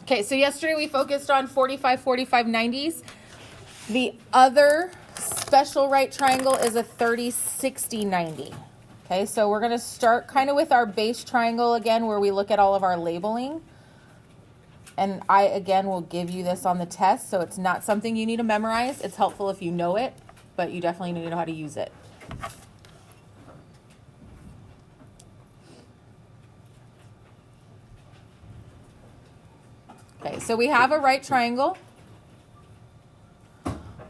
Okay, so yesterday we focused on 45, 45, 90s. The other special right triangle is a 30, 60, 90. Okay, so we're going to start kind of with our base triangle again, where we look at all of our labeling. And I, again, will give you this on the test, so it's not something you need to memorize. It's helpful if you know it, but you definitely need to know how to use it. Okay, so we have a right triangle.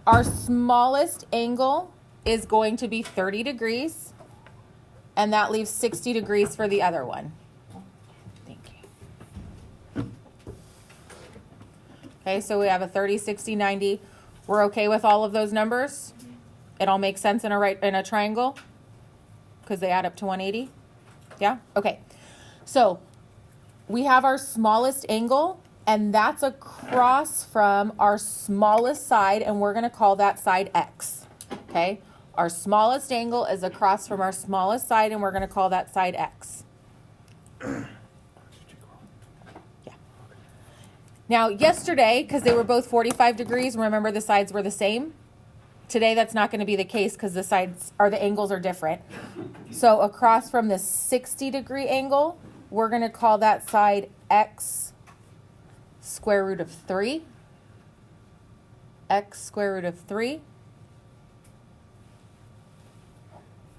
Our smallest angle is going to be 30 degrees, and that leaves 60 degrees for the other one. Thank you. Okay, so we have a 30, 60, 90. We're okay with all of those numbers? It all makes sense in a triangle? Because they add up to 180? Yeah? Okay. So we have our smallest angle, and that's across from our smallest side, and we're going to call that side X. Okay? Our smallest angle is across from our smallest side, and we're going to call that side X. Yeah. Now, yesterday, because they were both 45 degrees, remember the sides were the same? Today, that's not going to be the case because the angles are different. So across from the 60 degree angle, we're going to call that side X square root of 3. X square root of 3.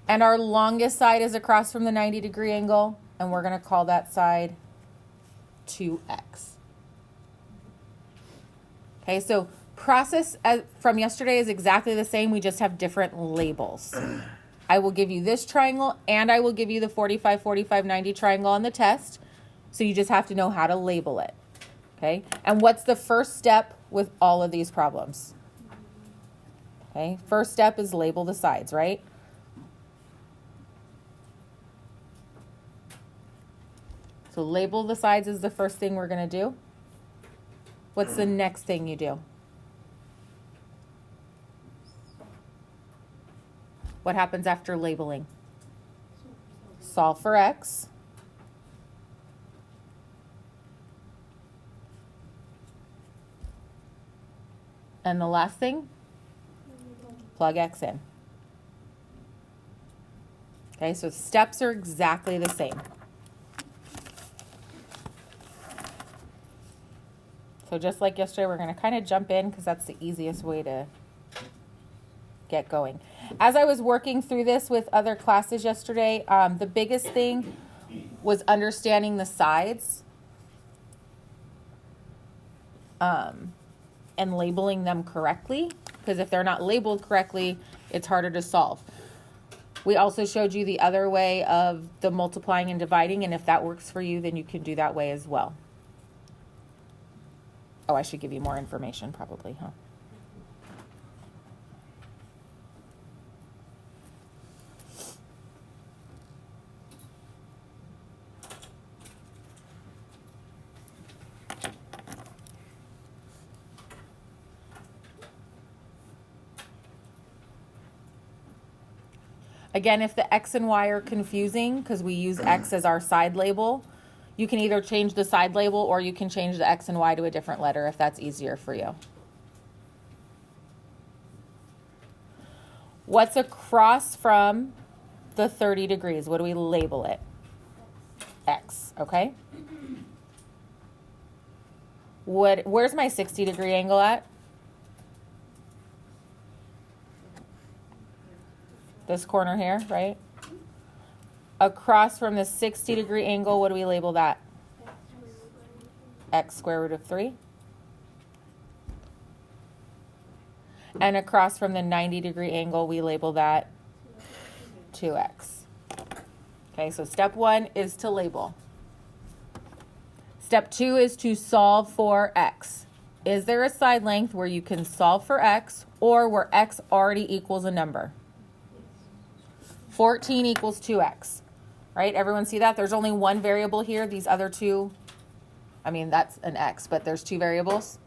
And our longest side is across from the 90 degree angle, and we're going to call that side 2x. Okay, so process from yesterday is exactly the same. We just have different labels. I will give you this triangle, and I will give you the 45, 45, 90 triangle on the test. So you just have to know how to label it. Okay, and what's the first step with all of these problems? Okay, first step is label the sides, right? So label the sides is the first thing we're going to do. What's the next thing you do? What happens after labeling? Solve for X. And the last thing? Plug X in. Okay, so steps are exactly the same. So just like yesterday, we're going to kind of jump in because that's the easiest way to get going. As I was working through this with other classes yesterday, the biggest thing was understanding the sides and labeling them correctly, because if they're not labeled correctly, it's harder to solve. We also showed you the other way of the multiplying and dividing, and if that works for you, then you can do that way as well. Oh, I should give you more information probably, huh? Again, if the X and Y are confusing, because we use X as our side label, you can either change the side label or you can change the X and Y to a different letter if that's easier for you. What's across from the 30 degrees? What do we label it? X, okay? Where's my 60 degree angle at? This corner here, right? Across from the 60 degree angle, what do we label that? X square root of 3. And across from the 90 degree angle, we label that 2x. Okay, so step 1 is to label. Step 2 is to solve for x. Is there a side length where you can solve for x or where x already equals a number? 14 equals 2x, right? Everyone see that? There's only one variable here. These other two, I mean, that's an x, but there's two variables.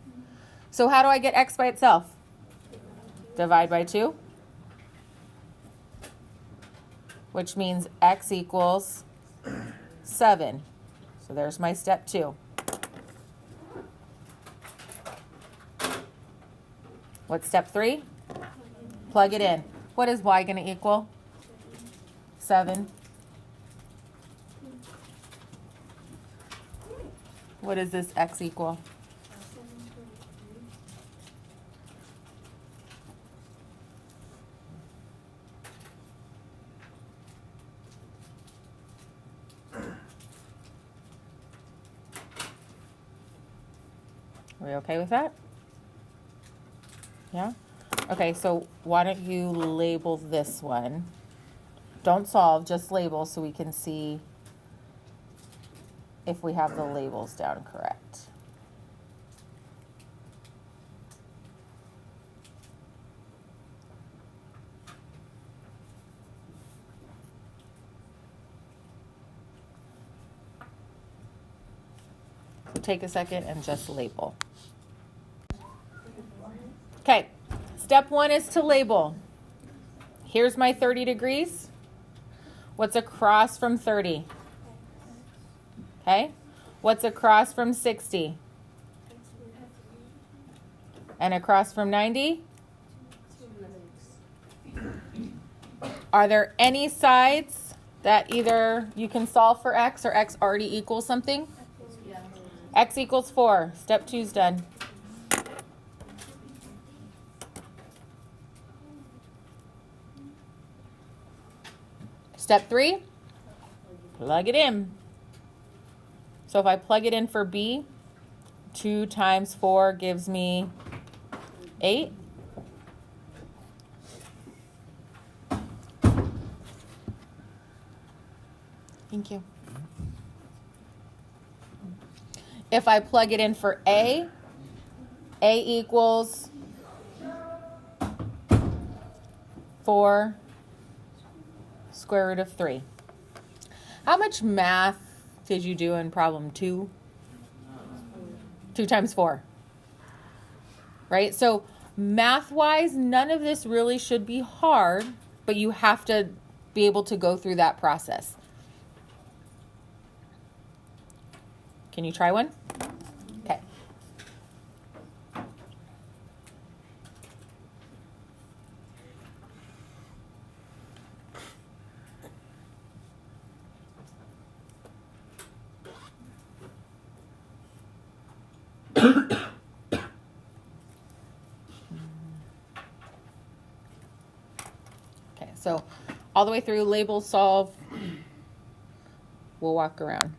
So how do I get x by itself? Divide by 2, which means x equals 7. So there's my step 2. What's step 3? Plug it in. What is y going to equal? 7. What does this x equal? Are we okay with that? Yeah? Okay, so why don't you label this one? Don't solve, just label so we can see if we have the labels down correct. So take a second and just label. Okay, step 1 is to label. Here's my 30 degrees. What's across from 30? Okay, what's across from 60? And across from 90? Are there any sides that either you can solve for x or x already equals something? X equals 4. Step 2 is done. Step 3, plug it in. So if I plug it in for B, 2 times 4 gives me 8. Thank you. If I plug it in for A equals 4 square root of 3. How much math did you do in problem 2? 2 times 4. Right? So math-wise, none of this really should be hard, but you have to be able to go through that process. Can you try one? Okay. Okay, so all the way through, label, solve. We'll walk around.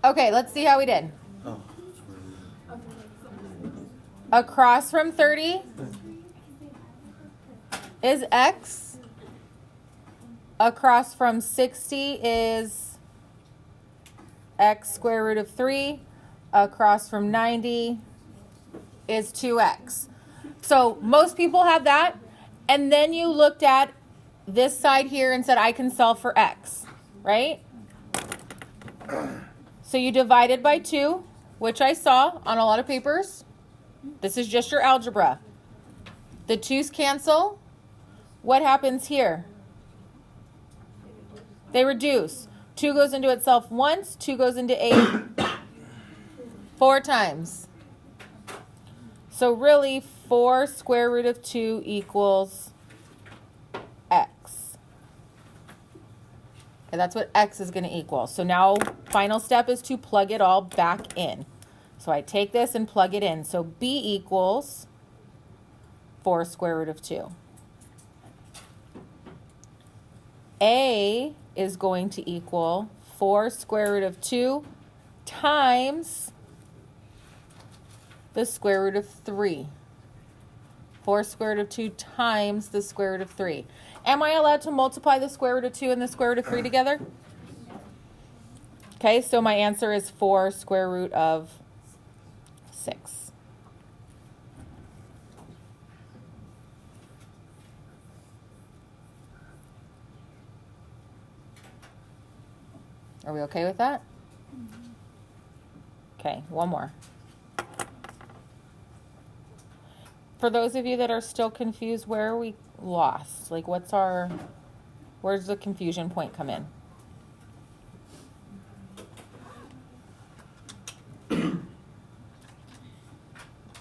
Okay, let's see how we did. Across from 30 is x. Across from 60 is x square root of 3. Across from 90 is 2x. So most people have that. And then you looked at this side here and said, I can solve for x, right? So you divided by 2, which I saw on a lot of papers. This is just your algebra. The 2's cancel. What happens here? They reduce. 2 goes into itself once, 2 goes into 8 4 times. So really, 4 square root of 2 equals x. Okay, that's what x is going to equal. So now, final step is to plug it all back in. So I take this and plug it in. So b equals 4 square root of 2. A is going to equal 4 square root of 2 times the square root of 3. 4 square root of 2 times the square root of 3. Am I allowed to multiply the square root of 2 and the square root of 3 together? Okay, so my answer is 4 square root of 6. Are we okay with that? Okay, one more. For those of you that are still confused, where are we lost? Like, where's the confusion point come in?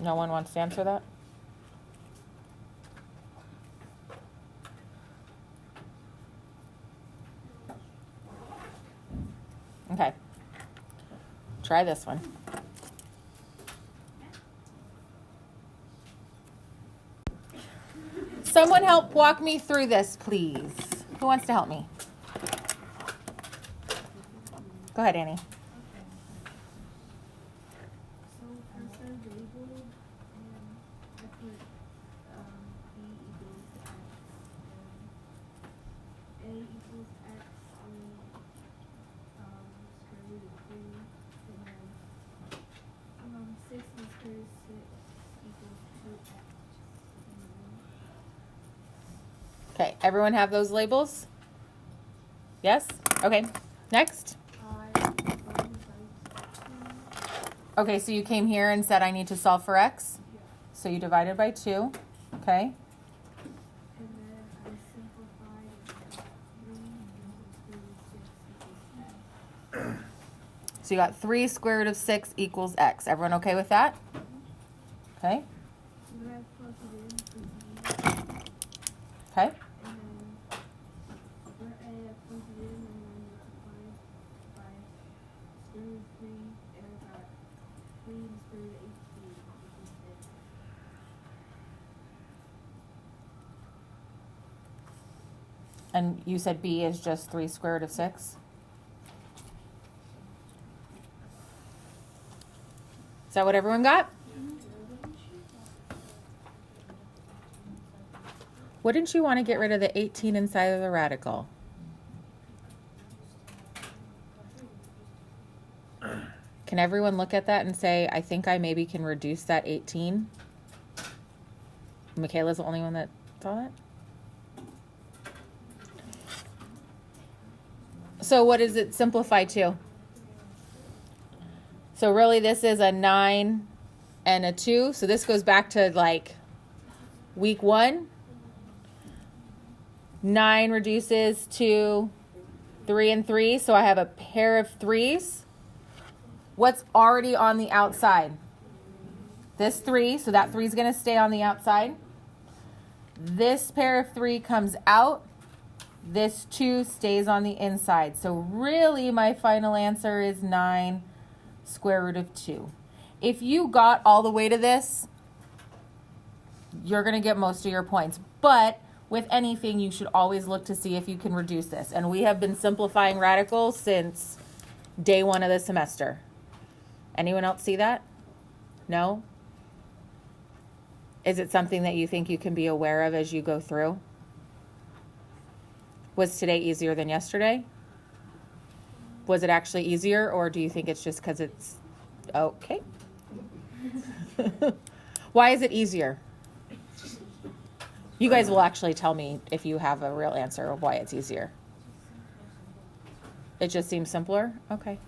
No one wants to answer that? Try this one. Someone help walk me through this, please. Who wants to help me? Go ahead, Annie. So first I labeled and I put B equals X and A equals X and square root of 3 and then 6 and square root of 6 equals 2X. Okay, everyone have those labels? Yes? Okay, next. Okay, so you came here and said I need to solve for x. Yeah. So you divided by 2. Okay. And then I simplified 3 and 6 equals X. So you got 3 square root of 6 equals x. Everyone okay with that? Okay. And then I plug it in for B. Okay. And then for A, I plugged it in and then multiplied by square root of 3, and I got 3 and square root of 18 equals 6. And you said b is just 3 square root of 6? Is that what everyone got? Wouldn't you want to get rid of the 18 inside of the radical? Can everyone look at that and say, I think I maybe can reduce that 18? Michaela's the only one that saw that? So what does it simplify to? So really this is a 9 and a 2. So this goes back to like week 1. 9 reduces to 3 and 3. So I have a pair of 3s. What's already on the outside? This 3. So that 3 is going to stay on the outside. This pair of 3 comes out. This 2 stays on the inside. So really my final answer is 9 square root of 2. If you got all the way to this, you're going to get most of your points. But with anything, you should always look to see if you can reduce this. And we have been simplifying radicals since day 1 of the semester. Anyone else see that? No? Is it something that you think you can be aware of as you go through? Was today easier than yesterday? Was it actually easier, or do you think it's just because it's okay? Why is it easier? You guys will actually tell me if you have a real answer of why it's easier. It just seems simpler? Okay.